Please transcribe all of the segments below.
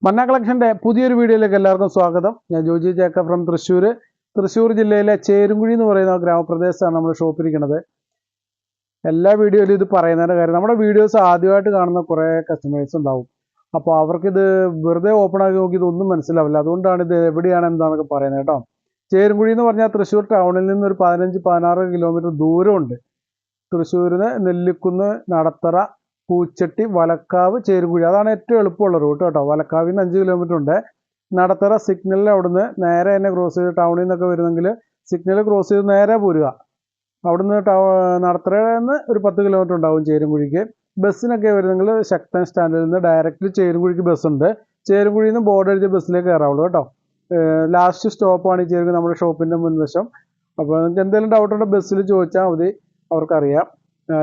മന്ന കളക്ഷൻ്റെ പുതിയൊരു വീഡിയോയിലേക്ക് എല്ലാവർക്കും സ്വാഗതം. ഞാൻ ജോജി ജേക്കബ് ഫ്രം തൃശ്ശൂർ ജില്ലയിലെ ചേരുംകുഴി എന്ന് പറയുന്ന ഗ്രാമപ്രദേശത്താണ് നമ്മൾ ഷോപ്പിരിക്കുന്നത്. എല്ലാ വീഡിയോയിലും ഇത് പറയുന്നതിൻ്റെ കാര്യം, നമ്മുടെ വീഡിയോസ് ആദ്യമായിട്ട് കാണുന്ന കുറേ കസ്റ്റമേഴ്സ് ഉണ്ടാവും. അപ്പോൾ അവർക്കിത് വെറുതെ ഓപ്പൺ ആക്കി നോക്കി ഇതൊന്നും മനസ്സിലാവില്ല. അതുകൊണ്ടാണ് ഇത് എവിടെയാണ് എന്താണെന്നൊക്കെ പറയുന്നത് കേട്ടോ. ചേരുംകുഴി എന്ന് പറഞ്ഞാൽ തൃശ്ശൂർ ടൗണിൽ നിന്ന് ഒരു 15-16 കിലോമീറ്റർ ദൂരമുണ്ട്. തൃശ്ശൂരിന് നെല്ലിക്കുന്ന്, നടത്തറ, പൂച്ചട്ടി, വലക്കാവ്, ചേരുംകുഴി, അതാണ് ഏറ്റവും എളുപ്പമുള്ള റൂട്ട് കേട്ടോ. വലക്കാവിൽ നിന്ന് 5 കിലോമീറ്റർ ഉണ്ട്. നടത്തറ സിഗ്നലിൽ അവിടുന്ന് നേരെ തന്നെ ക്രോസ് ചെയ്ത് ടൗണിൽ നിന്നൊക്കെ വരുന്നെങ്കിൽ സിഗ്നൽ ക്രോസ് ചെയ്ത് നേരെ പോരുക. അവിടുന്ന് നടത്തറയിൽ നിന്ന് ഒരു 10 കിലോമീറ്റർ ഉണ്ടാവും ചേരുംകുഴിക്ക്. ബസ്സിനൊക്കെ വരുന്നെങ്കിൽ ശക്തൻ സ്റ്റാൻഡിൽ നിന്ന് ഡയറക്റ്റ് ചേരുംകുഴിക്ക് ബസ്സുണ്ട്. ചേരുംകുഴിയിൽ നിന്ന് ബോർഡ് എഴുതിയ ബസ്സിലേക്ക് കയറാവുള്ളൂ കേട്ടോ. ലാസ്റ്റ് സ്റ്റോപ്പാണ് ഈ ചേരുംകുഴി, നമ്മുടെ ഷോപ്പിൻ്റെ മുൻവശം. അപ്പോൾ നിങ്ങൾക്ക് എന്തെങ്കിലും ഡൗട്ട് ഉണ്ടെങ്കിൽ ബസ്സിൽ ചോദിച്ചാൽ മതി, അവർക്കറിയാം.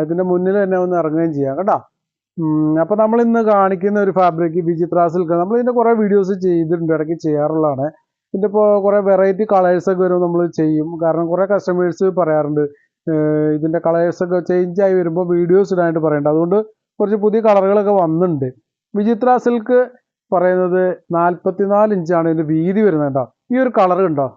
ഇതിൻ്റെ മുന്നിൽ തന്നെ ഒന്ന് ഇറങ്ങുകയും ചെയ്യാം കേട്ടോ. അപ്പോൾ നമ്മൾ ഇന്ന് കാണിക്കുന്ന ഒരു ഫാബ്രിക് വിചിത്ര സിൽക്ക്. നമ്മൾ ഇതിൻ്റെ കുറേ വീഡിയോസ് ചെയ്തിട്ടുണ്ട്, ഇടയ്ക്ക് ചെയ്യാറുള്ളതാണ്. ഇതിൻ്റെ ഇപ്പോൾ കുറേ വെറൈറ്റി കളേഴ്സൊക്കെ വരുമ്പോൾ നമ്മൾ ചെയ്യും. കാരണം കുറേ കസ്റ്റമേഴ്സ് പറയാറുണ്ട് ഇതിൻ്റെ കളേഴ്സൊക്കെ ചേഞ്ചായി വരുമ്പോൾ വീഡിയോസ് ഇടാനായിട്ട് പറയുന്നുണ്ട്. അതുകൊണ്ട് കുറച്ച് പുതിയ കളറുകളൊക്കെ വന്നിട്ടുണ്ട്. വിചിത്ര സിൽക്ക് പറയുന്നത് 44 ഇഞ്ചാണ് ഇതിൻ്റെ വീതി വരുന്നത് കേട്ടോ. ഈ ഒരു കളർ ഉണ്ടോ?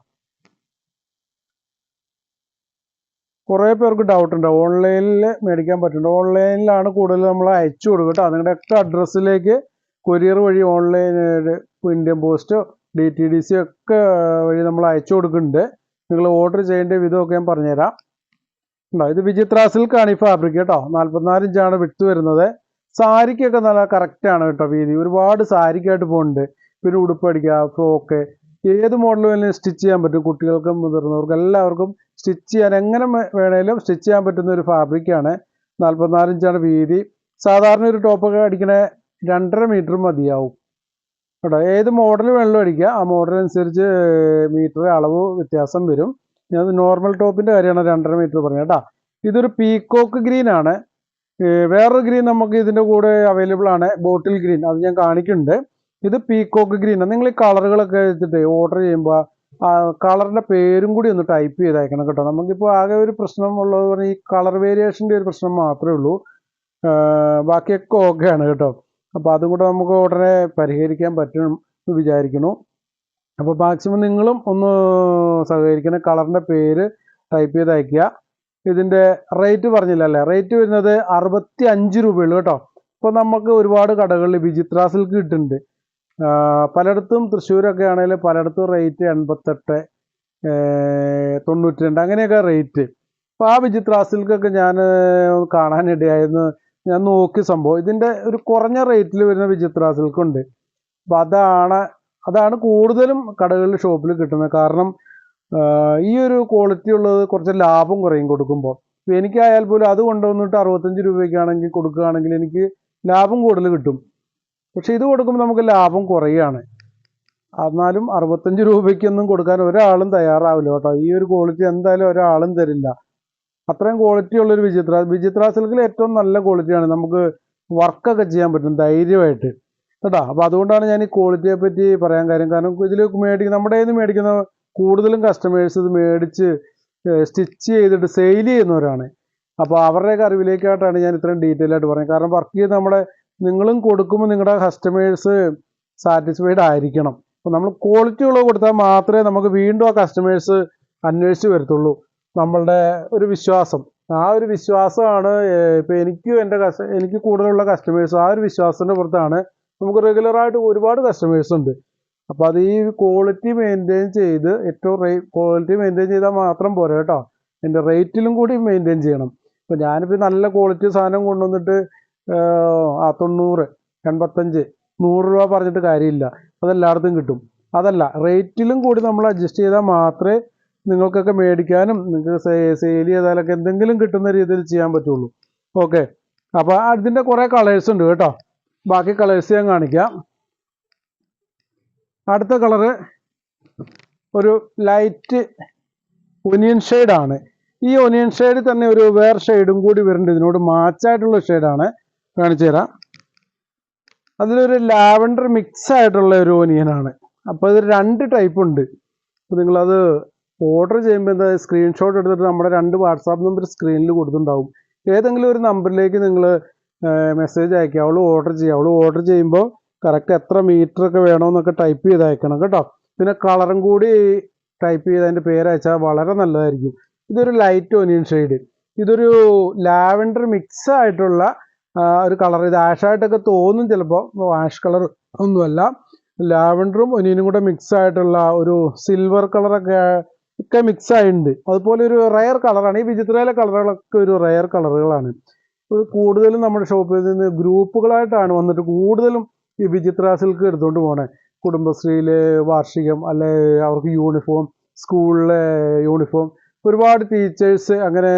കുറേ പേർക്ക് ഡൗട്ട് ഉണ്ട്, ഓൺലൈനിൽ മേടിക്കാൻ പറ്റുന്നുണ്ട്. ഓൺലൈനിലാണ് കൂടുതൽ നമ്മൾ അയച്ചു കൊടുക്കുക കേട്ടോ. നിങ്ങളുടെയൊക്കെ അഡ്രസ്സിലേക്ക് കൊറിയർ വഴി ഓൺലൈൻ ഇന്ത്യൻ പോസ്റ്റോ DTDC ഒക്കെ വഴി നമ്മൾ അയച്ചു കൊടുക്കുന്നുണ്ട്. നിങ്ങൾ ഓർഡർ ചെയ്യേണ്ട വിധമൊക്കെ ഞാൻ പറഞ്ഞുതരാം. ഉണ്ടോ, ഇത് വിചിത്ര സിൽക്കാണ് ഈ ഫാബ്രിക് കേട്ടോ. 44 ഇഞ്ചാണ് വിട്ട് വരുന്നത്. സാരിക്കൊക്കെ നല്ല കറക്റ്റാണ് കേട്ടോ വീതി. ഒരുപാട് സാരിക്കായിട്ട് പോകുന്നുണ്ട്. പിന്നെ ഉടുപ്പടിക്കുക, ഫ്രോക്ക്, ഏത് മോഡൽ വേണമെങ്കിലും സ്റ്റിച്ച് ചെയ്യാൻ പറ്റും. കുട്ടികൾക്കും മുതിർന്നവർക്കും എല്ലാവർക്കും സ്റ്റിച്ച് ചെയ്യാൻ, എങ്ങനെ വേണേലും സ്റ്റിച്ച് ചെയ്യാൻ പറ്റുന്ന ഒരു ഫാബ്രിക്കാണ്. 44 ഇഞ്ചാണ് വീതി. സാധാരണ ഒരു ടോപ്പൊക്കെ അടിക്കണ 2.5 മീറ്റർ മതിയാവും കേട്ടോ. ഏത് മോഡൽ വേണമെങ്കിലും അടിക്കുക. ആ മോഡൽ അനുസരിച്ച് മീറ്റർ അളവ് വ്യത്യാസം വരും. ഞാൻ നോർമൽ ടോപ്പിൻ്റെ കാര്യമാണ് 2.5 മീറ്റർ പറഞ്ഞത് കേട്ടോ. ഇതൊരു പീക്കോക്ക് ഗ്രീൻ ആണ്. വേറൊരു ഗ്രീൻ നമുക്ക് ഇതിൻ്റെ കൂടെ അവൈലബിൾ ആണ്, ബോട്ടിൽ ഗ്രീൻ. അത് ഞാൻ കാണിക്കുന്നുണ്ട്. ഇത് പീക്കോക്ക് ഗ്രീൻ ആണ്. നിങ്ങൾ ഈ കളറുകളൊക്കെ വെച്ചിട്ട് ഓർഡർ ചെയ്യുമ്പോൾ ആ കളറിൻ്റെ പേരും കൂടി ഒന്ന് ടൈപ്പ് ചെയ്ത് അയക്കണം കേട്ടോ. നമുക്കിപ്പോൾ ആകെ ഒരു പ്രശ്നമുള്ളത് പറഞ്ഞാൽ ഈ കളർ വേരിയേഷൻ്റെ ഒരു പ്രശ്നം മാത്രമേ ഉള്ളൂ. ബാക്കിയൊക്കെ ഓക്കെയാണ് കേട്ടോ. അപ്പോൾ അതും കൂടെ നമുക്ക് ഉടനെ പരിഹരിക്കാൻ പറ്റും എന്ന് വിചാരിക്കുന്നു. അപ്പോൾ മാക്സിമം നിങ്ങളും ഒന്ന് സഹകരിക്കണം. കളറിൻ്റെ പേര് ടൈപ്പ് ചെയ്ത് അയക്കുക. ഇതിൻ്റെ റേറ്റ് പറഞ്ഞില്ലല്ലേ, റേറ്റ് വരുന്നത് 65 രൂപയുള്ളൂ കേട്ടോ. ഇപ്പോൾ നമുക്ക് ഒരുപാട് കടകളിൽ വിചിത്ര സിൽക്ക് കിട്ടുന്നുണ്ട്. പലയിടത്തും തൃശ്ശൂരൊക്കെ ആണെങ്കിൽ പലയിടത്തും റേറ്റ് 88, 92 അങ്ങനെയൊക്കെ റേറ്റ്. അപ്പോൾ ആ വിചിത്ര സിൽക്കൊക്കെ ഞാൻ കാണാനിടയായിരുന്നു. ഞാൻ നോക്കിയ സംഭവം ഇതിൻ്റെ ഒരു കുറഞ്ഞ റേറ്റിൽ വരുന്ന വിചിത്ര സിൽക്കുണ്ട്. അപ്പോൾ അതാണ് കൂടുതലും കടകളിൽ ഷോപ്പിൽ കിട്ടുന്നത്. കാരണം ഈ ഒരു ക്വാളിറ്റി ഉള്ളത് കുറച്ച് ലാഭം കുറയും കൊടുക്കുമ്പോൾ. ഇപ്പോൾ എനിക്കായാൽ പോലും അത് കൊണ്ടുവന്നിട്ട് 65 രൂപയ്ക്കാണെങ്കിൽ കൊടുക്കുകയാണെങ്കിൽ എനിക്ക് ലാഭം കൂടുതൽ കിട്ടും. പക്ഷെ ഇത് കൊടുക്കുമ്പോൾ നമുക്ക് ലാഭം കുറയാണ്. എന്നാലും 65 രൂപയ്ക്കൊന്നും കൊടുക്കാൻ ഒരാളും തയ്യാറാവില്ല കേട്ടോ. ഈ ഒരു ക്വാളിറ്റി എന്തായാലും ഒരാളും തരില്ല. അത്രയും ക്വാളിറ്റി ഉള്ളൊരു വിചിത്ര സിൽക്കിൽ ഏറ്റവും നല്ല ക്വാളിറ്റിയാണ്. നമുക്ക് വർക്കൊക്കെ ചെയ്യാൻ പറ്റും ധൈര്യമായിട്ട് കേട്ടോ. അപ്പോൾ അതുകൊണ്ടാണ് ഞാൻ ഈ ക്വാളിറ്റിയെ പറ്റി പറയാൻ കാര്യം. കാരണം ഇതിൽ നമ്മുടെ കയ്യിൽ നിന്ന് മേടിക്കുന്ന കൂടുതലും കസ്റ്റമേഴ്സ് ഇത് മേടിച്ച് സ്റ്റിച്ച് ചെയ്തിട്ട് സെയിൽ ചെയ്യുന്നവരാണ്. അപ്പോൾ അവരുടെയൊക്കെ അറിവിലേക്കായിട്ടാണ് ഞാൻ ഇത്രയും ഡീറ്റെയിൽ ആയിട്ട് പറയുന്നത്. കാരണം വർക്ക് ചെയ്ത് നിങ്ങളും കൊടുക്കുമ്പോൾ നിങ്ങളുടെ കസ്റ്റമേഴ്സ് സാറ്റിസ്ഫൈഡ് ആയിരിക്കണം. അപ്പോൾ നമ്മൾ ക്വാളിറ്റി ഉള്ളത് കൊടുത്താൽ മാത്രമേ നമുക്ക് വീണ്ടും ആ കസ്റ്റമേഴ്സ് അന്വേഷിച്ച് വരത്തുള്ളൂ. നമ്മളുടെ ഒരു വിശ്വാസം, ആ ഒരു വിശ്വാസമാണ് ഇപ്പോൾ എനിക്ക് കൂടുതലുള്ള കസ്റ്റമേഴ്സ്. ആ ഒരു വിശ്വാസത്തിൻ്റെ പുറത്താണ് നമുക്ക് റെഗുലറായിട്ട് ഒരുപാട് കസ്റ്റമേഴ്സ് ഉണ്ട്. അപ്പോൾ അത് ഈ ക്വാളിറ്റി മെയിൻറ്റെയിൻ ചെയ്ത് ക്വാളിറ്റി മെയിൻറ്റെയിൻ ചെയ്താൽ മാത്രം പോരാ കേട്ടോ. എൻ്റെ റേറ്റിലും കൂടി മെയിൻറ്റെയിൻ ചെയ്യണം. ഇപ്പോൾ ഞാനിപ്പോൾ നല്ല ക്വാളിറ്റി സാധനം കൊണ്ടുവന്നിട്ട് 90, 85, 100 രൂപ പറഞ്ഞിട്ട് കാര്യമില്ല. അതെല്ലായിടത്തും കിട്ടും. അതല്ല, റേറ്റിലും കൂടി നമ്മൾ അഡ്ജസ്റ്റ് ചെയ്താൽ മാത്രമേ നിങ്ങൾക്കൊക്കെ മേടിക്കാനും നിങ്ങൾക്ക് സെയിൽ ചെയ്താലൊക്കെ എന്തെങ്കിലും കിട്ടുന്ന രീതിയിൽ ചെയ്യാൻ പറ്റുള്ളൂ. ഓക്കെ, അപ്പോൾ അതിൻ്റെ കുറേ കളേഴ്സ് ഉണ്ട് കേട്ടോ. ബാക്കി കളേഴ്സ് ഞാൻ കാണിക്കാം. അടുത്ത കളറ് ഒരു ലൈറ്റ് ഒനിയൻ ഷെയ്ഡാണ്. ഈ ഒനിയൻ ഷെയ്ഡിൽ തന്നെ ഒരു വേറെ ഷെയ്ഡും കൂടി വരുന്നുണ്ട്. ഇതിനോട് മാച്ചായിട്ടുള്ള ഷെയ്ഡാണ്, കാണിച്ചു തരാം. അതിലൊരു ലാവൻഡർ മിക്സ് ആയിട്ടുള്ള ഒരു ഒനിയനാണ്. അപ്പോൾ ഇത് 2 ടൈപ്പ് ഉണ്ട്. അപ്പോൾ നിങ്ങളത് ഓർഡർ ചെയ്യുമ്പോൾ എന്താ സ്ക്രീൻഷോട്ട് എടുത്തിട്ട് നമ്മുടെ 2 വാട്സാപ്പ് നമ്പർ സ്ക്രീനിൽ കൊടുത്തിട്ടുണ്ടാവും. ഏതെങ്കിലും ഒരു നമ്പറിലേക്ക് നിങ്ങൾ മെസ്സേജ് അയക്കാവുള്ളൂ, ഓർഡർ ചെയ്യാവുള്ളൂ. ഓർഡർ ചെയ്യുമ്പോൾ കറക്റ്റ് എത്ര മീറ്റർ ഒക്കെ വേണമെന്നൊക്കെ ടൈപ്പ് ചെയ്ത് അയക്കണം കേട്ടോ. പിന്നെ കളറും കൂടി ടൈപ്പ് ചെയ്ത് അതിൻ്റെ പേര് അയച്ചാൽ വളരെ നല്ലതായിരിക്കും. ഇതൊരു ലൈറ്റ് ഒനിയൻ ഷെയ്ഡ്, ഇതൊരു ലാവൻഡർ മിക്സ് ആയിട്ടുള്ള ഒരു കളർ. ഇത് ആഷായിട്ടൊക്കെ തോന്നും ചിലപ്പോൾ, ആഷ് കളർ ഒന്നുമല്ല, ലാവൻഡറും ഒനിയനും കൂടെ മിക്സ് ആയിട്ടുള്ള ഒരു സിൽവർ കളറൊക്കെ മിക്സ് ആയിട്ടുണ്ട്. അതുപോലെ ഒരു റയർ കളറാണ്. ഈ വിചിത്രയിലെ കളറുകളൊക്കെ ഒരു റയർ കളറുകളാണ്. കൂടുതലും നമ്മുടെ ഷോപ്പിൽ നിന്ന് ഗ്രൂപ്പുകളായിട്ടാണ് വന്നിട്ട് കൂടുതലും ഈ വിചിത്ര സിൽക്ക് എടുത്തുകൊണ്ട് പോകണേ. കുടുംബശ്രീയിലെ വാർഷികം, അല്ലെ അവർക്ക് യൂണിഫോം, സ്കൂളിലെ യൂണിഫോം, ഒരുപാട് ടീച്ചേഴ്സ് അങ്ങനെ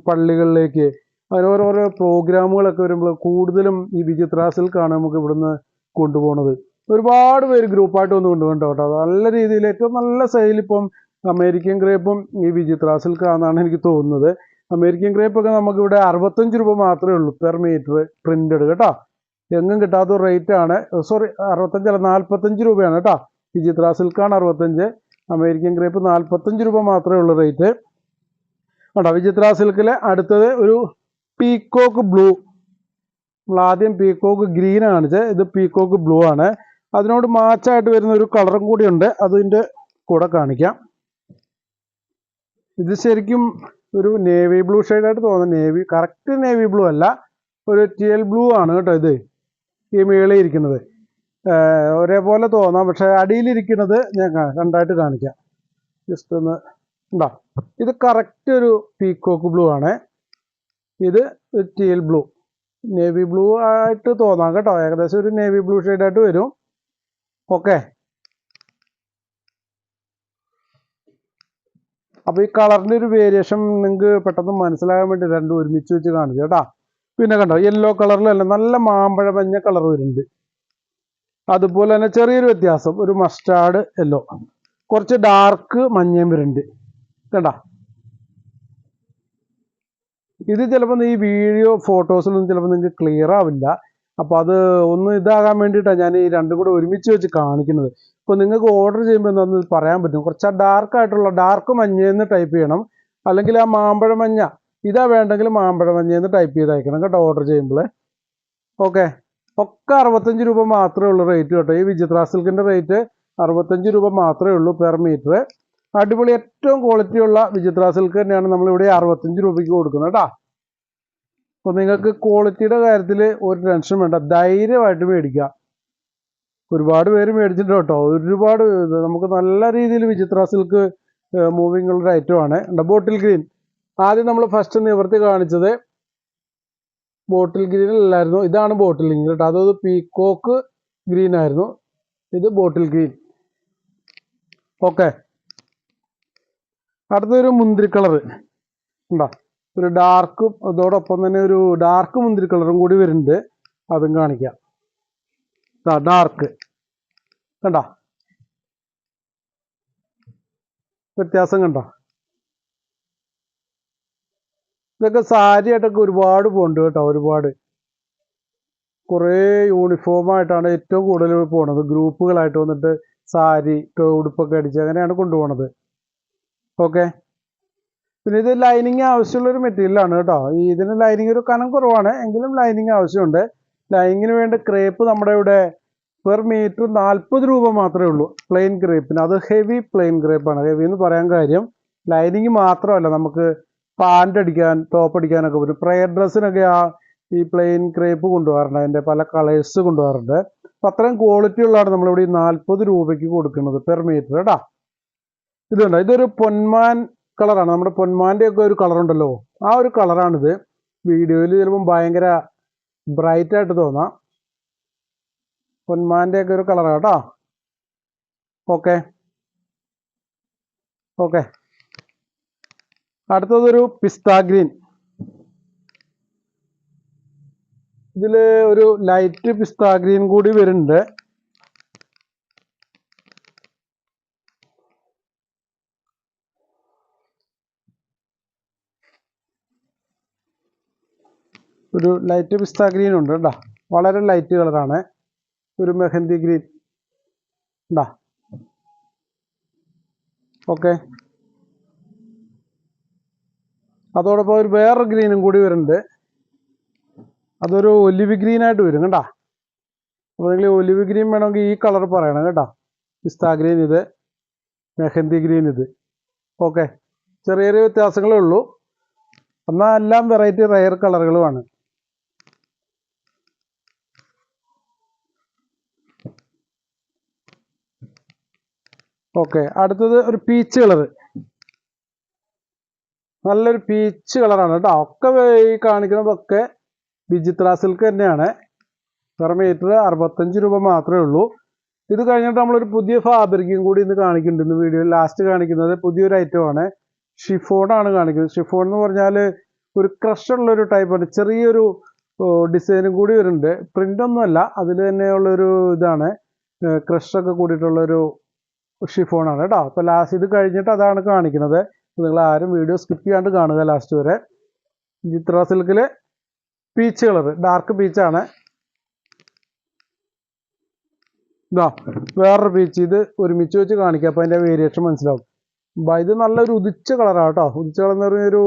പള്ളികളിലേക്ക് അങ്ങനെ ഓരോരോ പ്രോഗ്രാമുകളൊക്കെ വരുമ്പോൾ കൂടുതലും ഈ വിചിത്ര സിൽക്കാണ് നമുക്ക് ഇവിടുന്ന് കൊണ്ടുപോകുന്നത്. ഒരുപാട് പേര് ഗ്രൂപ്പായിട്ട് വന്ന് കൊണ്ടുപോകണ്ടോ കേട്ടോ. നല്ല രീതിയിൽ ഏറ്റവും നല്ല സെയിൽ ഇപ്പം അമേരിക്കൻ ക്രേപ്പും ഈ വിചിത്ര സിൽക്കാണെന്നാണ് എനിക്ക് തോന്നുന്നത്. അമേരിക്കൻ ക്രേപ്പൊക്കെ നമുക്കിവിടെ 65 രൂപ മാത്രമേ ഉള്ളൂ പെർ മീറ്റർ പ്രിന്റഡ് കേട്ടോ. എങ്ങും കിട്ടാത്ത റേറ്റ് ആണ്. സോറി, 65 അല്ല, 45 രൂപയാണ് കേട്ടോ. വിചിത്ര സിൽക്കാണ് 65, അമേരിക്കൻ ക്രേപ്പ് 45 രൂപ മാത്രമേ ഉള്ളൂ റേറ്റ് കേട്ടോ. വിചിത്ര സിൽക്കിലെ അടുത്തത് ഒരു പീക്കോക്ക് ബ്ലൂ. നമ്മൾ ആദ്യം പീക്കോക്ക് ഗ്രീൻ കാണിച്ചത്, ഇത് പീക്കോക്ക് ബ്ലൂ ആണ്. അതിനോട് മാച്ചായിട്ട് വരുന്ന ഒരു കളറും കൂടി ഉണ്ട്, അതിൻ്റെ കൂടെ കാണിക്കാം. ഇത് ശരിക്കും ഒരു നേവി ബ്ലൂ ഷെയ്ഡായിട്ട് തോന്നുന്നു. നേവി കറക്റ്റ് നേവി ബ്ലൂ അല്ല, ഒരു ടിയൽ ബ്ലൂ ആണ് കേട്ടോ. ഇത് ഈ മേളിൽ ഇരിക്കുന്നത് ഒരേപോലെ തോന്നാം, പക്ഷെ അടിയിലിരിക്കുന്നത് ഞാൻ രണ്ടായിട്ട് കാണിക്കാം. ജസ്റ്റ് ഒന്ന് ഉണ്ടോ. ഇത് കറക്റ്റ് ഒരു പീക്കോക്ക് ബ്ലൂ ആണ്. ഇത് ടിയൽ ബ്ലൂ, നേവി ബ്ലൂ ആയിട്ട് തോന്നാം കേട്ടോ. ഏകദേശം ഒരു നേവി ബ്ലൂ ഷെയ്ഡായിട്ട് വരും. ഓക്കെ, അപ്പോൾ ഈ കളറിൻ്റെ ഒരു വേരിയേഷൻ നിങ്ങൾക്ക് പെട്ടെന്ന് മനസ്സിലാകാൻ വേണ്ടി രണ്ടും ഒരുമിച്ച് വെച്ച് കാണിച്ചു കേട്ടോ. പിന്നെ കണ്ടോ, യെല്ലോ കളറിലല്ല, നല്ല മാമ്പഴ മഞ്ഞ കളർ വരുന്നുണ്ട്. അതുപോലെ തന്നെ ചെറിയൊരു വ്യത്യാസം, ഒരു മസ്റ്റാർഡ് യെല്ലോ, കുറച്ച് ഡാർക്ക് മഞ്ഞയും വരുന്നുണ്ട് കേട്ടോ. ഇത് ചിലപ്പോൾ ഈ വീഡിയോ ഫോട്ടോസിലൊന്നും ചിലപ്പോൾ നിങ്ങൾക്ക് ക്ലിയർ ആവില്ല. അപ്പോൾ അത് ഒന്ന് ഇതാകാൻ വേണ്ടിയിട്ടാണ് ഞാൻ ഈ രണ്ടും കൂടെ ഒരുമിച്ച് വെച്ച് കാണിക്കുന്നത്. ഇപ്പോൾ നിങ്ങൾക്ക് ഓർഡർ ചെയ്യുമ്പോൾ എന്താണെന്ന് പറയാൻ പറ്റും. കുറച്ച് ഡാർക്കായിട്ടുള്ള ഡാർക്ക് മഞ്ഞയെന്ന് ടൈപ്പ് ചെയ്യണം, അല്ലെങ്കിൽ ആ മാമ്പഴ മഞ്ഞ ഇതാ വേണ്ടെങ്കിൽ മാമ്പഴ മഞ്ഞയെന്ന് ടൈപ്പ് ചെയ്ത് അയക്കണം കേട്ടോ ഓർഡർ ചെയ്യുമ്പോൾ. ഓക്കെ, ഒക്കെ 65 രൂപ മാത്രമേ ഉള്ളൂ റേറ്റ് കേട്ടോ. ഈ വിചിത്ര സിൽക്കിൻ്റെ റേറ്റ് 65 രൂപ മാത്രമേ ഉള്ളൂ പെർ മീറ്റർ. അടിപൊളി ഏറ്റവും ക്വാളിറ്റിയുള്ള വിചിത്ര സിൽക്ക് തന്നെയാണ് നമ്മളിവിടെ 65 രൂപയ്ക്ക് കൊടുക്കുന്നത് കേട്ടോ. അപ്പോൾ നിങ്ങൾക്ക് ക്വാളിറ്റിയുടെ കാര്യത്തിൽ ഒരു ടെൻഷൻ വേണ്ട, ധൈര്യമായിട്ട് മേടിക്കാം. ഒരുപാട് പേര് മേടിച്ചിട്ടുണ്ട് കേട്ടോ. ഒരുപാട് നമുക്ക് നല്ല രീതിയിൽ വിചിത്ര സിൽക്ക് മൂവിങ് ഉള്ളൊരു ഐറ്റമാണ്. ബോട്ടിൽ ഗ്രീൻ ആദ്യം നമ്മൾ ഫസ്റ്റ് നിവർത്തി കാണിച്ചത് ബോട്ടിൽ ഗ്രീനിലായിരുന്നു. ഇതാണ് ബോട്ടിൽ ഗ്രീൻ കേട്ടോ. അതൊരു പീക്കോക്ക് ഗ്രീൻ ആയിരുന്നു, ഇത് ബോട്ടിൽ ഗ്രീൻ. ഓക്കെ, അടുത്തൊരു മുന്തിരി കളറ് ഉണ്ടോ, ഒരു ഡാർക്കും അതോടൊപ്പം തന്നെ ഒരു ഡാർക്ക് മുന്തിരി കളറും കൂടി വരുന്നുണ്ട്, അതും കാണിക്കാം. ഡാർക്ക് കണ്ടോ, വ്യത്യാസം കണ്ടോ. ഇതൊക്കെ സാരി ആയിട്ടൊക്കെ ഒരുപാട് പോകുന്നുണ്ട് കേട്ടോ. ഒരുപാട് കുറേ യൂണിഫോമായിട്ടാണ് ഏറ്റവും കൂടുതൽ പോണത്. ഗ്രൂപ്പുകളായിട്ട് വന്നിട്ട് സാരി ഉടുപ്പൊക്കെ അടിച്ച് അങ്ങനെയാണ് കൊണ്ടുപോകണത്. ഓക്കെ, പിന്നെ ഇത് ലൈനിങ് ആവശ്യമുള്ളൊരു മെറ്റീരിയലാണ് കേട്ടോ. ഇതിന് ലൈനിങ് ഒരു കനം കുറവാണ്, എങ്കിലും ലൈനിങ് ആവശ്യമുണ്ട്. ലൈനിങ്ങിന് വേണ്ട ക്രേപ്പ് നമ്മുടെ ഇവിടെ പെർ മീറ്റർ 40 രൂപ മാത്രമേ ഉള്ളൂ പ്ലെയിൻ ക്രേപ്പിന്. അത് ഹെവി പ്ലെയിൻ ക്രേപ്പാണ്. ഹെവി എന്ന് പറയാൻ കാര്യം ലൈനിങ് മാത്രമല്ല, നമുക്ക് പാൻറ് അടിക്കാൻ, ടോപ്പ് അടിക്കാനൊക്കെ പറ്റും. പ്രയർ ഡ്രസ്സിനൊക്കെ ഈ പ്ലെയിൻ ക്രേപ്പ് കൊണ്ടുപോകാറുണ്ട്, അതിൻ്റെ പല കളേഴ്സ് കൊണ്ടുപോകാറുണ്ട്. അപ്പം അത്രയും ക്വാളിറ്റി ഉള്ളതാണ് നമ്മളിവിടെ ഈ 40 രൂപയ്ക്ക് കൊടുക്കുന്നത് പെർ മീറ്റർ കേട്ടോ. ഇതുണ്ട്, ഇതൊരു പൊന്മാൻ കളറാണ്. നമ്മുടെ പൊന്മാൻ്റെ ഒക്കെ ഒരു കളറുണ്ടല്ലോ, ആ ഒരു കളറാണിത്. വീഡിയോയിൽ ചിലപ്പം ഭയങ്കര ബ്രൈറ്റ് ആയിട്ട് തോന്നാം. പൊന്മാൻ്റെ ഒക്കെ ഒരു കളറാണ് കേട്ടോ. ഓക്കെ ഓക്കെ, അടുത്തതൊരു പിസ്ത ഗ്രീൻ. ഇതിൽ ഒരു ലൈറ്റ് പിസ്ത ഗ്രീൻ കൂടി വരുന്നുണ്ട്. ഒരു ലൈറ്റ് പിസ്ത ഗ്രീൻ ഉണ്ട് കേട്ടോ, വളരെ ലൈറ്റ് കളറാണ്. ഒരു മെഹന്തി ഗ്രീൻ ഉണ്ടാ. ഓക്കെ, അതോടൊപ്പം ഒരു വേറെ ഗ്രീനും കൂടി വരുന്നുണ്ട്, അതൊരു ഒലിവ് ഗ്രീനായിട്ട് വരും കേട്ടോ. അപ്പോൾ നിങ്ങൾ ഒലിവ് ഗ്രീൻ വേണമെങ്കിൽ ഈ കളർ പറയണം കേട്ടോ. പിസ്ത ഗ്രീൻ ഇത്, മെഹന്തി ഗ്രീൻ ഇത്. ഓക്കെ, ചെറിയ ചെറിയ വ്യത്യാസങ്ങളേ ഉള്ളൂ. എന്നാൽ എല്ലാം വെറൈറ്റി റയർ കളറുകളുമാണ്. ഓക്കെ, അടുത്തത് ഒരു പീച്ച് കളറ്. നല്ലൊരു പീച്ച് കളറാണ് കേട്ടോ. ഒക്കെ ഈ കാണിക്കുന്നതൊക്കെ വിചിത്ര സിൽക്ക് തന്നെയാണ്. പെർ മീറ്റർ 65 രൂപ മാത്രമേ ഉള്ളൂ. ഇത് കഴിഞ്ഞിട്ട് നമ്മളൊരു പുതിയ ഫാബ്രിക്കും കൂടി ഇന്ന് കാണിക്കുന്നുണ്ട്. ഇന്ന് വീഡിയോയിൽ ലാസ്റ്റ് കാണിക്കുന്നത് പുതിയൊരു ഐറ്റമാണ്. ഷിഫോണാണ് കാണിക്കുന്നത്. ഷിഫോൺ എന്ന് പറഞ്ഞാൽ ഒരു ക്രഷ് ഉള്ളൊരു ടൈപ്പാണ്. ചെറിയൊരു ഡിസൈനും കൂടി വരുന്നുണ്ട്. പ്രിൻ്റൊന്നുമല്ല, അതിൽ തന്നെയുള്ളൊരു ഇതാണ്. ക്രഷൊക്കെ കൂടിയിട്ടുള്ളൊരു ഷിഫോണാണ് കേട്ടോ. അപ്പോൾ ലാസ്റ്റ് ഇത് കഴിഞ്ഞിട്ട് അതാണ് കാണിക്കുന്നത്. നിങ്ങൾ ആരും വീഡിയോ സ്കിപ്പ് ചെയ്യാണ്ട് കാണുക ലാസ്റ്റ് വരെ. ചിത്ര സിൽക്കിൽ പീച്ച് കളർ, ഡാർക്ക് പീച്ചാണ്. ഇതാ വേറൊരു പീച്ച്. ഇത് ഒരുമിച്ച് വെച്ച് കാണിക്കാം, അപ്പോൾ അതിൻ്റെ വേരിയേഷൻ മനസ്സിലാവും. ഇത് നല്ലൊരു ഉദിച്ച കളറാണ് കേട്ടോ. ഉദിച്ച കളർ എന്ന് പറഞ്ഞൊരു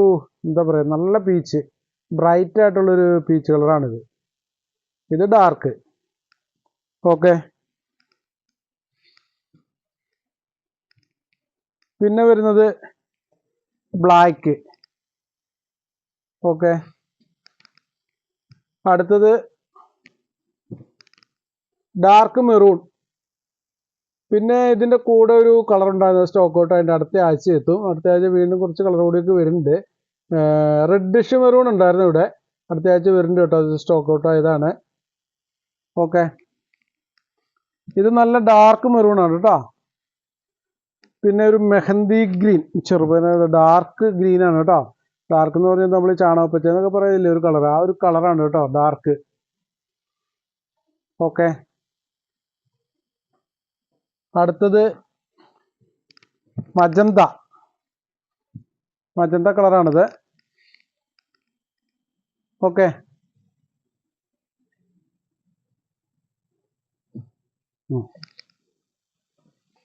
എന്താ പറയുക, നല്ല പീച്ച്, ബ്രൈറ്റ് ആയിട്ടുള്ളൊരു പീച്ച് കളറാണിത്. ഇത് ഡാർക്ക്. ഓക്കെ, പിന്നെ വരുന്നത് ബ്ലാക്ക്. ഓക്കെ, അടുത്തത് ഡാർക്ക് മെറൂൺ. പിന്നെ ഇതിൻ്റെ കൂടെ ഒരു കളർ ഉണ്ടായിരുന്നത് സ്റ്റോക്ക് ഔട്ട്. അതിൻ്റെ അടുത്ത ആഴ്ച എത്തും. അടുത്ത ആഴ്ച വീണ്ടും കുറച്ച് കളർ കൂടിയൊക്കെ വരുന്നുണ്ട്. റെഡിഷ് മെറൂൺ ഉണ്ടായിരുന്നു ഇവിടെ, അടുത്ത ആഴ്ച വരുന്നുണ്ട് കേട്ടോ. അത് സ്റ്റോക്ക് ഔട്ട് ആയതാണ്. ഓക്കെ, ഇത് നല്ല ഡാർക്ക് മെറൂൺ ആണ് കേട്ടോ. പിന്നെ ഒരു മെഹന്തി ഗ്രീൻ, ചെറുപന ഡാർക്ക് ഗ്രീൻ ആണ് കേട്ടോ. ഡാർക്ക് എന്ന് പറഞ്ഞാൽ നമ്മൾ ചാണകപ്പച്ച എന്നൊക്കെ പറയില്ലേ ഒരു കളർ, ആ ഒരു കളറാണ് കേട്ടോ ഡാർക്ക്. ഓക്കെ, അടുത്തത് മജന്ത. മജന്ത കളറാണിത്. Okay,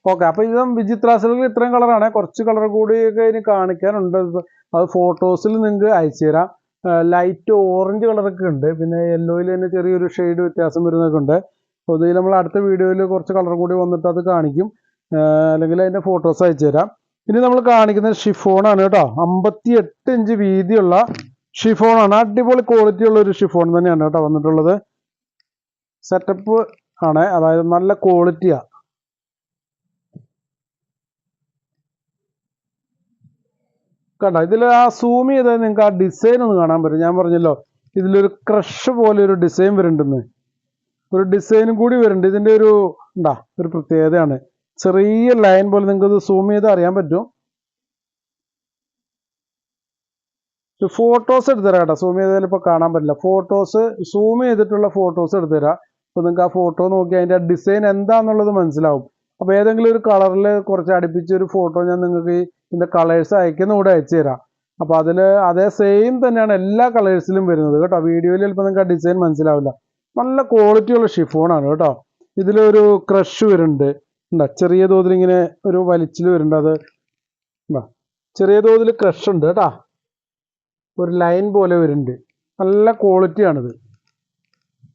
okay. അപ്പോൾ ഇത് വിചിത്ര സിൽക്കിൽ ഇത്രയും കളറാണ്. കുറച്ച് കളർ കൂടിയൊക്കെ ഇനി കാണിക്കാനുണ്ട്. അത് ഫോട്ടോസിൽ നിങ്ങൾക്ക് അയച്ചു തരാം. ലൈറ്റ് ഓറഞ്ച് കളറൊക്കെ ഉണ്ട്. പിന്നെ യെല്ലോയിൽ തന്നെ ചെറിയൊരു ഷെയ്ഡ് വ്യത്യാസം വരുന്നതൊക്കെ ഉണ്ട്. അപ്പോൾ ഇത് നമ്മൾ അടുത്ത വീഡിയോയിൽ കുറച്ച് കളർ കൂടി വന്നിട്ട് അത് കാണിക്കും, അല്ലെങ്കിൽ അതിൻ്റെ ഫോട്ടോസ് അയച്ചു തരാം. ഇനി നമ്മൾ കാണിക്കുന്നത് ഷിഫോണാണ് കേട്ടോ. 58 ഇഞ്ച് വീതിയുള്ള ഷിഫോണാണ്. അടിപൊളി ക്വാളിറ്റി ഉള്ള ഒരു ഷിഫോൺ തന്നെയാണ് കേട്ടോ വന്നിട്ടുള്ളത്. സെറ്റപ്പ് ആണ്, അതായത് നല്ല ക്വാളിറ്റിയാണ്. കണ്ടോ, ഇതിൽ ആ സൂം ചെയ്താൽ നിങ്ങൾക്ക് ആ ഡിസൈൻ ഒന്ന് കാണാൻ പറ്റും. ഞാൻ പറഞ്ഞല്ലോ ഇതിലൊരു ക്രഷ് പോലെ ഒരു ഡിസൈൻ വരുന്നുണ്ടെന്ന്. ഒരു ഡിസൈനും കൂടി വരുന്നുണ്ട്. ഇതിൻ്റെ ഒരു എന്താ ഒരു പ്രത്യേകതയാണ്. ചെറിയ ലൈൻ പോലെ നിങ്ങൾക്ക് ഇത് സൂം ചെയ്ത് അറിയാൻ പറ്റും. ഫോട്ടോസ് എടുത്തുതരാം കേട്ടോ. സൂം ചെയ്താൽ ഇപ്പോൾ കാണാൻ പറ്റില്ല. ഫോട്ടോസ് സൂം ചെയ്തിട്ടുള്ള ഫോട്ടോസ് എടുത്തുതരാം. അപ്പോൾ നിങ്ങൾക്ക് ആ ഫോട്ടോ നോക്കി അതിൻ്റെ ഡിസൈൻ എന്താണെന്നുള്ളത് മനസ്സിലാവും. അപ്പോൾ ഏതെങ്കിലും ഒരു കളറിൽ കുറച്ച് അടുപ്പിച്ചൊരു ഫോട്ടോ ഞാൻ നിങ്ങൾക്ക് ഇതിൻ്റെ കളേഴ്സ് അയക്കുന്ന കൂടെ അയച്ചു തരാം. അപ്പോൾ അതിൽ അതേ സെയിം തന്നെയാണ് എല്ലാ കളേഴ്സിലും വരുന്നത് കേട്ടോ. വീഡിയോയിൽ ചിലപ്പോൾ നിങ്ങൾക്ക് ആ ഡിസൈൻ മനസ്സിലാവില്ല. നല്ല ക്വാളിറ്റിയുള്ള ഷിഫോണാണ് കേട്ടോ. ഇതിലൊരു ക്രഷ് വരുന്നുണ്ട്. എന്താ ചെറിയ തോതിൽ ഇങ്ങനെ ഒരു വലിച്ചിൽ വരുന്നുണ്ട്. അത് എന്താ ചെറിയ തോതിൽ ക്രഷ് ഉണ്ട് കേട്ടോ. ഒരു ലൈൻ പോലെ വരുന്നുണ്ട്. നല്ല ക്വാളിറ്റിയാണിത്.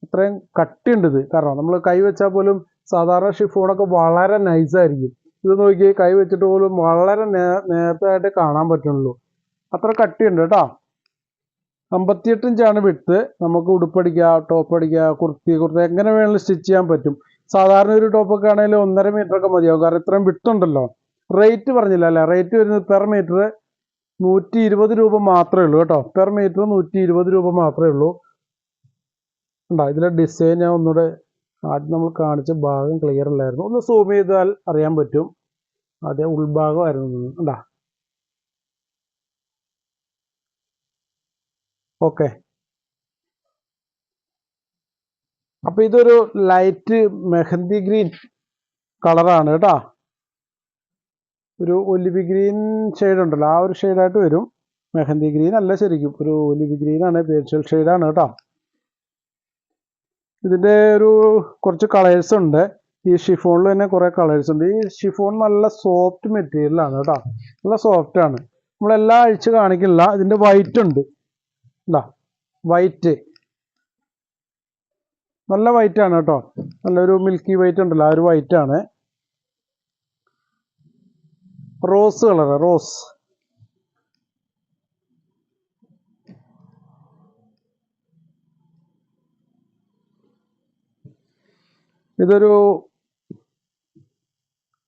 ഇത്രയും കട്ടിയുണ്ട് ഇത്. കാരണം നമ്മൾ കൈ വെച്ചാൽ പോലും സാധാരണ ഷിഫോണൊക്കെ വളരെ നൈസായിരിക്കും. ഇത് നോക്കി കൈ വെച്ചിട്ട് പോലും വളരെ നേരത്തായിട്ട് കാണാൻ പറ്റുള്ളൂ. അത്ര കട്ടിയുണ്ട് കേട്ടോ. 58 ഇഞ്ചാണ് വിട്ത്. നമുക്ക് ഉടുപ്പടിക്കുക, ടോപ്പ് അടിക്കുക, കുർത്തി എങ്ങനെ വേണമെങ്കിലും സ്റ്റിച്ച് ചെയ്യാൻ പറ്റും. സാധാരണ ഒരു ടോപ്പൊക്കെ ആണെങ്കിൽ 1.5 മീറ്ററൊക്കെ മതിയാവും. കാരണം ഇത്രയും വിട്ടുണ്ടല്ലോ. റേറ്റ് പറഞ്ഞില്ല അല്ലേ. റേറ്റ് വരുന്നത് പെർ മീറ്റർ 120 രൂപ മാത്രമേ ഉള്ളൂ കേട്ടോ. പെർ മീറ്റർ 120 രൂപ മാത്രമേ ഉള്ളൂ. ഉണ്ടോ ഇതിലെ ഡിസൈൻ ഞാൻ ഒന്നുകൂടെ ആദ്യം നമ്മൾ കാണിച്ച ഭാഗം ക്ലിയർ അല്ലായിരുന്നു. ഒന്ന് സൂം ചെയ്താൽ അറിയാൻ പറ്റും. അതേ ഉൾഭാഗമായിരുന്നു. ഉണ്ടാ ഓക്കെ. അപ്പോൾ ഇതൊരു ലൈറ്റ് മെഹന്തി ഗ്രീൻ കളറാണ് കേട്ടോ. ഒരു ഒലിവ് ഗ്രീൻ ഷെയ്ഡ് ഉണ്ടല്ലോ, ആ ഒരു ഷെയ്ഡായിട്ട് വരും. മെഹന്തി ഗ്രീൻ അല്ല, ശരിക്കും ഒരു ഒലിവ് ഗ്രീനാണ്. പേർഷ്യൽ ഷെയ്ഡാണ് കേട്ടോ. ഇതിൻ്റെ ഒരു കുറച്ച് കളേഴ്സ് ഉണ്ട്. ഈ ഷിഫോണിൽ തന്നെ കുറേ കളേഴ്സ് ഉണ്ട്. ഈ ഷിഫോൺ നല്ല സോഫ്റ്റ് മെറ്റീരിയലാണ് കേട്ടോ. നല്ല സോഫ്റ്റാണ്. നമ്മളെല്ലാം അഴിച്ച് കാണിക്കില്ല. ഇതിൻ്റെ വൈറ്റ് ഉണ്ട്. എന്താ വൈറ്റ് നല്ല വൈറ്റ് ആണ് കേട്ടോ, നല്ലൊരു മിൽക്കി വൈറ്റ് ഉണ്ടല്ലോ, ആ ഒരു വൈറ്റ് ആണ്. Rose colour, rose. ഇതൊരു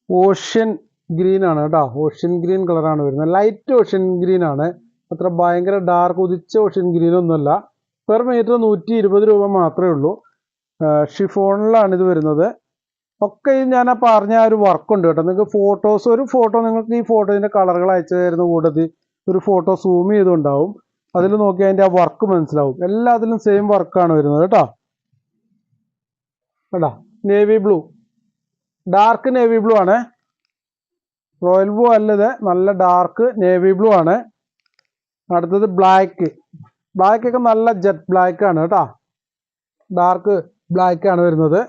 ഓഷ്യൻ ഗ്രീൻ ആണ് കേട്ടോ, ഓഷ്യൻ ഗ്രീൻ കളറാണ് വരുന്നത്. ലൈറ്റ് ഓഷ്യൻ ഗ്രീൻ ആണ്, അത്ര ഭയങ്കര ഡാർക്ക് ഉദിച്ച ഓഷ്യൻ ഗ്രീൻ ഒന്നുമല്ല. പെർ മീറ്റർ 120 രൂപ മാത്രമേ ഉള്ളൂ. ഷിഫോണിലാണ് ഇത് വരുന്നത്. ഒക്കെ ഞാൻ ആ പറഞ്ഞ ഒരു വർക്കുണ്ട് കേട്ടോ. നിങ്ങൾക്ക് ഫോട്ടോസ്, ഒരു ഫോട്ടോ നിങ്ങൾക്ക് ഈ ഫോട്ടോയുടെ കളറുകൾ അയച്ചു തരുന്ന കൂട്ടത്തിൽ ഒരു ഫോട്ടോ സൂം ചെയ്തുണ്ടാവും. അതിൽ നോക്കി അതിൻ്റെ ആ വർക്ക് മനസ്സിലാവും. എല്ലാത്തിലും സെയിം വർക്കാണ് വരുന്നത് കേട്ടോ. കേട്ടോ, navy blue, dark navy blue ആണ്. റോയൽ ബ്ലൂ അല്ലത്, നല്ല ഡാർക്ക് നേവി ബ്ലൂ ആണ്. അടുത്തത് ബ്ലാക്ക്. ബ്ലാക്ക് ഒക്കെ നല്ല ജെറ്റ് ബ്ലാക്ക് ആണ് കേട്ടോ, ഡാർക്ക് ബ്ലാക്ക് ആണ് വരുന്നത്.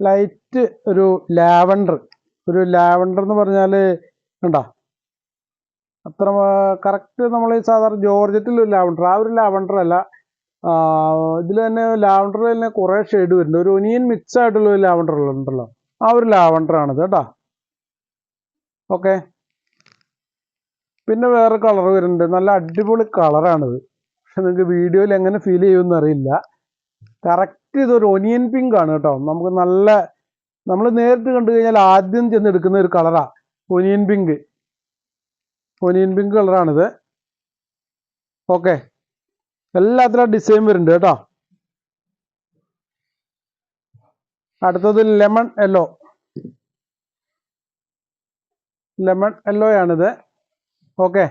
ലൈറ്റ് ഒരു ലാവൻഡർ. ഒരു ലാവൻഡർ എന്ന് പറഞ്ഞാൽ കണ്ടോ, അത്ര കറക്റ്റ് നമ്മൾ ഈ സാധാരണ ജോർജറ്റിൽ ഒരു ലാവൻഡർ, ആ ഒരു ലാവൻഡർ അല്ല. ഇതിൽ തന്നെ ലാവൻഡറിൽ തന്നെ കുറേ ഷെയ്ഡ് വരുന്നുണ്ട്. ഒരു ഒനിയൻ മിക്സ് ആയിട്ടുള്ള ഒരു ലാവൻഡർ ഉണ്ടല്ലോ, ആ ഒരു ലാവൻഡർ ആണിത് കേട്ടോ. ഓക്കെ, പിന്നെ വേറെ കളർ വരുന്നുണ്ട്, നല്ല അടിപൊളി കളറാണിത്. പക്ഷെ നിങ്ങൾക്ക് വീഡിയോയിൽ എങ്ങനെ ഫീൽ ചെയ്യുമെന്ന് അറിയില്ല. കറക്റ്റ് ഇതൊരു ഒനിയൻ പിങ്ക് ആണ് കേട്ടോ. നമുക്ക് നല്ല, നമ്മൾ നേരിട്ട് കണ്ടു കഴിഞ്ഞാൽ ആദ്യം ചെന്ന് എടുക്കുന്ന ഒരു കളറാണ് ഒനിയൻ പിങ്ക്. ഒനിയൻ പിങ്ക് കളറാണിത്. ഓക്കെ, എല്ലാത്തിലും ഡിസൈൻ വരുന്നുണ്ട് കേട്ടോ. അടുത്തത് ലെമൺ യെല്ലോ. ലെമൺ യെല്ലോ ആണിത്. ഓക്കെ,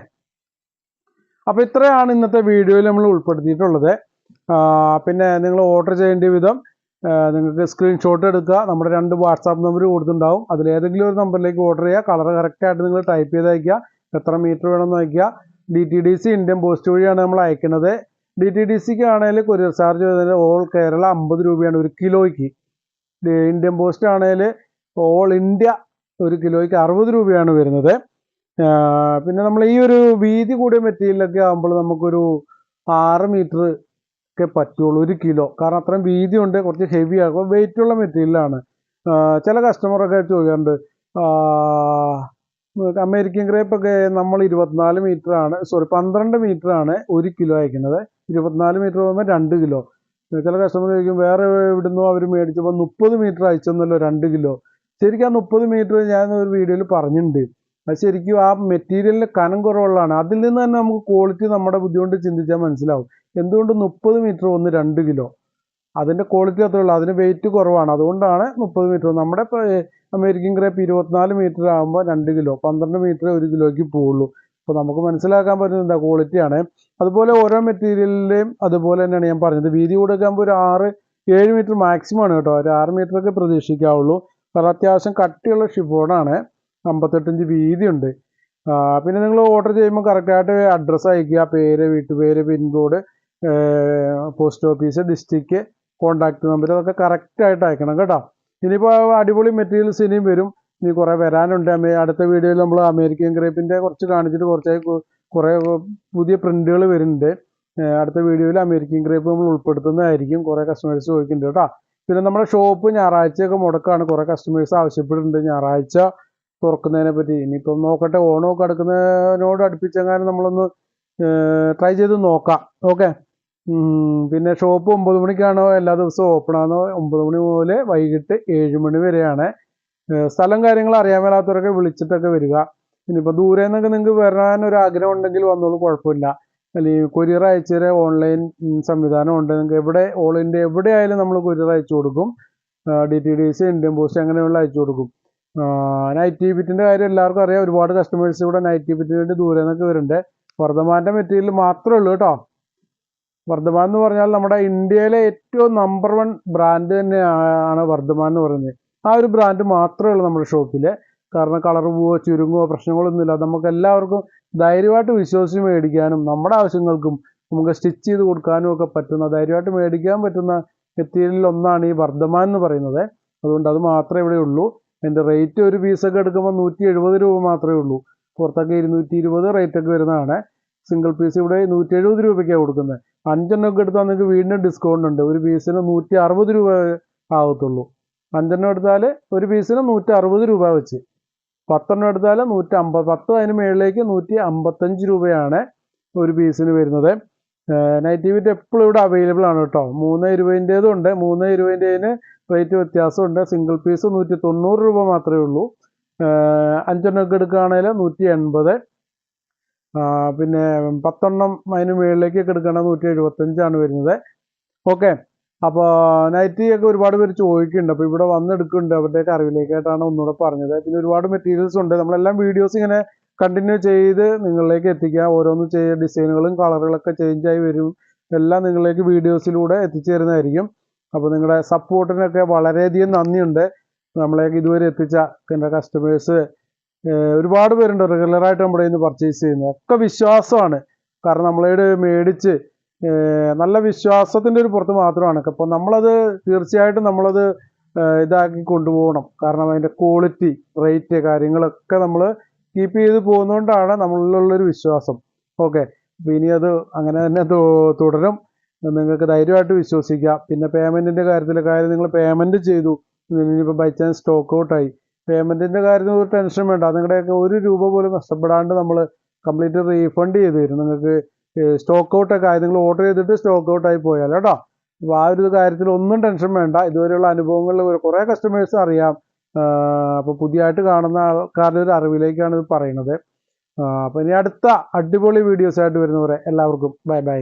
അപ്പോൾ ഇത്രയാണ് ഇന്നത്തെ വീഡിയോയിൽ നമ്മൾ ഉൾപ്പെടുത്തിയിട്ടുള്ളത്. പിന്നെ നിങ്ങൾ ഓർഡർ ചെയ്യേണ്ട വിധം നിങ്ങൾക്ക് സ്ക്രീൻഷോട്ട് എടുക്കുക. നമ്മുടെ 2 വാട്സാപ്പ് നമ്പർ കൊടുത്തിട്ടുണ്ടാവും. അതിലേതെങ്കിലും ഒരു നമ്പറിലേക്ക് ഓർഡർ ചെയ്യുക. കളർ കറക്റ്റായിട്ട് നിങ്ങൾ ടൈപ്പ് ചെയ്ത് അയക്കുക. എത്ര മീറ്റർ വേണമെന്ന് അയക്കുക. DTDC ഇന്ത്യൻ പോസ്റ്റ് വഴിയാണ് നമ്മൾ അയക്കുന്നത്. DTDCക്ക് ആണെങ്കിൽ കൊറിയർ ചാർജ് വരുന്നത് ഓൾ കേരള 50 രൂപയാണ് 1 കിലോയ്ക്ക്. ഇന്ത്യൻ പോസ്റ്റ് ആണെങ്കിൽ ഓൾ ഇന്ത്യ 1 കിലോയ്ക്ക് 60 രൂപയാണ് വരുന്നത്. പിന്നെ നമ്മൾ ഈ ഒരു വീതി കൂടിയ മെറ്റീരിയലൊക്കെ ആകുമ്പോൾ നമുക്കൊരു 6 മീറ്റർ ഒക്കെ പറ്റുള്ളൂ 1 കിലോ. കാരണം അത്രയും വീതി ഉണ്ട്, കുറച്ച് ഹെവി ആകും, വെയിറ്റ് ഉള്ള മെറ്റീരിയലാണ്. ചില കസ്റ്റമറൊക്കെ ചോദിക്കാറുണ്ട്, അമേരിക്കൻ ക്രേപ്പൊക്കെ നമ്മൾ 24 മീറ്റർ ആണ്, 12 മീറ്റർ ആണ് 1 കിലോ അയക്കുന്നത്. 24 മീറ്റർ പോകുമ്പോൾ 2 കിലോ. ചില കസ്റ്റമർ ചോദിക്കും വേറെ എവിടുന്നോ അവർ മേടിച്ചപ്പോൾ 30 മീറ്റർ അയച്ചെന്നല്ലോ 2 കിലോ. ശരിക്കും ആ 30 മീറ്റർ ഞാൻ ഒരു വീഡിയോയിൽ പറഞ്ഞിട്ടുണ്ട്. അത് ശരിക്കും ആ മെറ്റീരിയലിൻ്റെ കനം കുറവുള്ളതാണ്. അതിൽ നിന്ന് തന്നെ നമുക്ക് ക്വാളിറ്റി നമ്മുടെ ബുദ്ധി കൊണ്ട് ചിന്തിച്ചാൽ മനസ്സിലാവും എന്തുകൊണ്ട് 30 മീറ്റർ ഒന്ന് 2 കിലോ. അതിൻ്റെ ക്വാളിറ്റി അത്രേ ഉള്ളൂ, അതിന് വെയിറ്റ് കുറവാണ്, അതുകൊണ്ടാണ് 30 മീറ്റർ. നമ്മുടെ ഇപ്പോൾ അമേരിക്കൻ ക്രേപ്പ് 24 മീറ്റർ ആകുമ്പോൾ 2 കിലോ, 12 മീറ്റർ 1 കിലോയ്ക്ക് പോവുള്ളൂ. അപ്പോൾ നമുക്ക് മനസ്സിലാക്കാൻ പറ്റുന്നത് എന്താ, ക്വാളിറ്റിയാണ്. അതുപോലെ ഓരോ മെറ്റീരിയലിൻ്റെയും അതുപോലെ തന്നെയാണ് ഞാൻ പറഞ്ഞത്. വീതി കൊടുക്കുമ്പോൾ ഒരു 6-7 മീറ്റർ മാക്സിമം ആണ് കേട്ടോ. ഒരു 6 മീറ്ററൊക്കെ പ്രതീക്ഷിക്കാവുള്ളൂ. കാരണം അത്യാവശ്യം കട്ടിയുള്ള ഷിഫോണാണ്, 58 ഇഞ്ച് വീതിയുണ്ട്. പിന്നെ നിങ്ങൾ ഓർഡർ ചെയ്യുമ്പോൾ കറക്റ്റായിട്ട് അഡ്രസ്സ് അയക്കുക, പേര്, വീട്ടുപേര്, pin code, post office, district, contact number, അതൊക്കെ കറക്റ്റായിട്ട് അയക്കണം കേട്ടോ. ഇനിയിപ്പോൾ അടിപൊളി മെറ്റീരിയൽസ് ഇനിയും വരും, ഇനി കുറേ വരാനുണ്ട്. അടുത്ത വീഡിയോയിൽ നമ്മൾ അമേരിക്കൻ ക്രേപ്പിൻ്റെ കുറച്ച് കാണിച്ചിട്ട് കുറേ പുതിയ പ്രിൻറ്റുകൾ വരുന്നുണ്ട്. അടുത്ത വീഡിയോയിൽ അമേരിക്കൻ ക്രേപ്പ് നമ്മൾ ഉൾപ്പെടുത്തുന്നതായിരിക്കും. കുറേ കസ്റ്റമേഴ്സ് ചോദിക്കുന്നുണ്ട് കേട്ടോ. പിന്നെ നമ്മുടെ ഷോപ്പ് ഞായറാഴ്ചയൊക്കെ മുടക്കാണ്. കുറേ കസ്റ്റമേഴ്സ് ആവശ്യപ്പെടുന്നുണ്ട് ഞായറാഴ്ച തുറക്കുന്നതിനെ പറ്റി. ഇനിയിപ്പം നോക്കട്ടെ, ഓണമൊക്കെ അടുക്കുന്നതിനോട് അടുപ്പിച്ചെങ്ങാനും നമ്മളൊന്ന് ട്രൈ ചെയ്ത് നോക്കാം. ഓക്കെ, പിന്നെ ഷോപ്പ് 9 മണിക്കാണോ എല്ലാ ദിവസവും ഓപ്പൺ ആണോ? 9 മണി മുതൽ വൈകിട്ട് 7 മണി വരെയാണ്. സ്ഥലം കാര്യങ്ങൾ അറിയാൻ മേലാത്തവരൊക്കെ വിളിച്ചിട്ടൊക്കെ വരിക. ഇനിയിപ്പോൾ ദൂരെ നിന്നൊക്കെ നിങ്ങൾക്ക് വരാനൊരു ആഗ്രഹം ഉണ്ടെങ്കിൽ വന്നോളൂ, കുഴപ്പമില്ല. അല്ലെങ്കിൽ കൊറിയർ അയച്ചുതരാൻ ഓൺലൈൻ സംവിധാനം ഉണ്ട്. നിങ്ങൾക്ക് എവിടെ, ഓൾ ഇന്ത്യ എവിടെ ആയാലും നമ്മൾ കൊറിയർ അയച്ചു കൊടുക്കും. DTDC, ഇന്ത്യൻ പോസ്റ്റ് അങ്ങനെയുള്ള അയച്ചു കൊടുക്കും. നൈറ്റി ബിറ്റിൻ്റെ കാര്യം എല്ലാവർക്കും അറിയാം. ഒരുപാട് കസ്റ്റമേഴ്സ് ഇവിടെ നൈറ്റി ബിറ്റിന് വേണ്ടി ദൂരെ നിന്നൊക്കെ വരുന്നുണ്ട്. വർദ്ധമാൻ്റെ മെറ്റീരിയൽ മാത്രമേ ഉള്ളൂ കേട്ടോ. വർദ്ധമാൻ എന്ന് പറഞ്ഞാൽ നമ്മുടെ ഇന്ത്യയിലെ ഏറ്റവും നമ്പർ 1 ബ്രാൻഡ് തന്നെയാണ് വർദ്ധമാൻ എന്ന് പറയുന്നത്. ആ ഒരു ബ്രാൻഡ് മാത്രമേ ഉള്ളൂ നമ്മുടെ ഷോപ്പിൽ. കാരണം കളർ പോവോ ചുരുങ്ങുവോ പ്രശ്നങ്ങളൊന്നുമില്ല. നമുക്ക് എല്ലാവർക്കും ധൈര്യമായിട്ട് വിശ്വസിച്ച് മേടിക്കാനും നമ്മുടെ ആവശ്യങ്ങൾക്കും നമുക്ക് സ്റ്റിച്ച് ചെയ്ത് കൊടുക്കാനും ഒക്കെ പറ്റുന്ന, ധൈര്യമായിട്ട് മേടിക്കാൻ പറ്റുന്ന മെറ്റീരിയലിൽ ഒന്നാണ് ഈ വർദ്ധമാൻ എന്ന് പറയുന്നത്. അതുകൊണ്ട് അത് മാത്രമേ ഇവിടെ ഉള്ളൂ. അതിൻ്റെ റേറ്റ് ഒരു പീസൊക്കെ എടുക്കുമ്പോൾ 170 രൂപ മാത്രമേ ഉള്ളൂ. പുറത്തൊക്കെ 220 റേറ്റൊക്കെ വരുന്നതാണ്. സിംഗിൾ പീസ് ഇവിടെ 170 രൂപയ്ക്കാണ് കൊടുക്കുന്നത്. 5 ഒക്കെ എടുത്താൽ നിങ്ങൾക്ക് വീണ്ടും ഡിസ്കൗണ്ട് ഉണ്ട്. ഒരു പീസിന് 160 രൂപ ആകത്തുള്ളൂ. 5 എടുത്താൽ ഒരു പീസിന് 160 രൂപ വെച്ച്. 10 എടുത്താൽ 150, 10 അതിന് മുകളിലേക്ക് 155 രൂപയാണ് ഒരു പീസിന് വരുന്നത്. നൈറ്റ് വിറ്റ് എപ്പോഴും ഇവിടെ അവൈലബിൾ ആണ് കേട്ടോ. 320-ൻ്റേതും ഉണ്ട്. 320-ന് റേറ്റ് വ്യത്യാസമുണ്ട്. സിംഗിൾ പീസ് 190 രൂപ മാത്രമേ ഉള്ളൂ. 5 ഒക്കെ എടുക്കുകയാണെങ്കിൽ 180. പിന്നെ 10 അതിന് മുകളിലേക്കൊക്കെ എടുക്കുകയാണെങ്കിൽ 175 വരുന്നത്. ഓക്കെ, അപ്പോൾ നൈറ്റി ഒക്കെ ഒരുപാട് പേര് ചോദിക്കുന്നുണ്ട്. അപ്പോൾ ഇവിടെ വന്നെടുക്കുന്നുണ്ട്. അവരുടെയൊക്കെ അറിവിലേക്കായിട്ടാണ് ഒന്നുകൂടെ പറഞ്ഞത്. പിന്നെ ഒരുപാട് മെറ്റീരിയൽസ് ഉണ്ട്. നമ്മളെല്ലാം വീഡിയോസ് ഇങ്ങനെ കണ്ടിന്യൂ ചെയ്ത് നിങ്ങളിലേക്ക് എത്തിക്കുക. ഓരോന്ന് ചെയ്യുക, ഡിസൈനുകളും കളറുകളൊക്കെ ചേഞ്ച് ആയി വരും. എല്ലാം നിങ്ങളിലേക്ക് വീഡിയോസിലൂടെ എത്തിച്ചേരുന്നതായിരിക്കും. അപ്പോൾ നിങ്ങളുടെ സപ്പോർട്ടിനൊക്കെ വളരെയധികം നന്ദിയുണ്ട്. നമ്മളേക്ക് ഇതുവരെ എത്തിച്ച എൻ്റെ കസ്റ്റമേഴ്സ് ഒരുപാട് പേരുണ്ട് റെഗുലറായിട്ട് നമ്മുടെ കയ്യിൽ നിന്ന് പർച്ചേസ് ചെയ്യുന്നത്. ഒക്കെ വിശ്വാസമാണ്. കാരണം നമ്മളോട് മേടിച്ച് നല്ല വിശ്വാസത്തിൻ്റെ ഒരു പുറത്ത് മാത്രമാണ്. അപ്പോൾ നമ്മളത് തീർച്ചയായിട്ടും നമ്മളത് ഇതാക്കി കൊണ്ടുപോകണം. കാരണം അതിൻ്റെ ക്വാളിറ്റി, റേറ്റ് കാര്യങ്ങളൊക്കെ നമ്മൾ കീപ്പ് ചെയ്ത് പോകുന്നതുകൊണ്ടാണ് നമ്മളിലുള്ളൊരു വിശ്വാസം. ഓക്കെ, അപ്പോൾ ഇനി അത് അങ്ങനെ തന്നെ തുടരും. നിങ്ങൾക്ക് ധൈര്യമായിട്ട് വിശ്വസിക്കാം. പിന്നെ പേയ്മെൻറ്റിൻ്റെ കാര്യം നിങ്ങൾ പേയ്മെൻറ്റ് ചെയ്തു, ഇനിയിപ്പോൾ ബൈ ചാൻസ് സ്റ്റോക്ക് ഔട്ടായി, പേയ്മെൻറ്റിൻ്റെ കാര്യത്തിൽ ഒരു ടെൻഷൻ വേണ്ട. നിങ്ങളുടെയൊക്കെ 1 രൂപ പോലും നഷ്ടപ്പെടാണ്ട് നമ്മൾ കംപ്ലീറ്റ് റീഫണ്ട് ചെയ്ത് തരും. നിങ്ങൾക്ക് സ്റ്റോക്ക് ഔട്ടൊക്കെ ആയി നിങ്ങൾ ഓർഡർ ചെയ്തിട്ട് സ്റ്റോക്ക് ഔട്ടായി പോയാൽ കേട്ടോ. അപ്പോൾ ആ ഒരു കാര്യത്തിൽ ഒന്നും ടെൻഷൻ വേണ്ട. ഇതുവരെയുള്ള അനുഭവങ്ങളിൽ കുറേ കസ്റ്റമേഴ്സ് അറിയാം. അപ്പോൾ പുതിയതായിട്ട് കാണുന്ന ആൾക്കാരുടെ ഒരു അറിവിലേക്കാണ് ഇത് പറയുന്നത്. അപ്പോൾ ഇനി അടുത്ത അടിപൊളി വീഡിയോസായിട്ട് വരുന്നവരെ എല്ലാവർക്കും ബൈ ബൈ.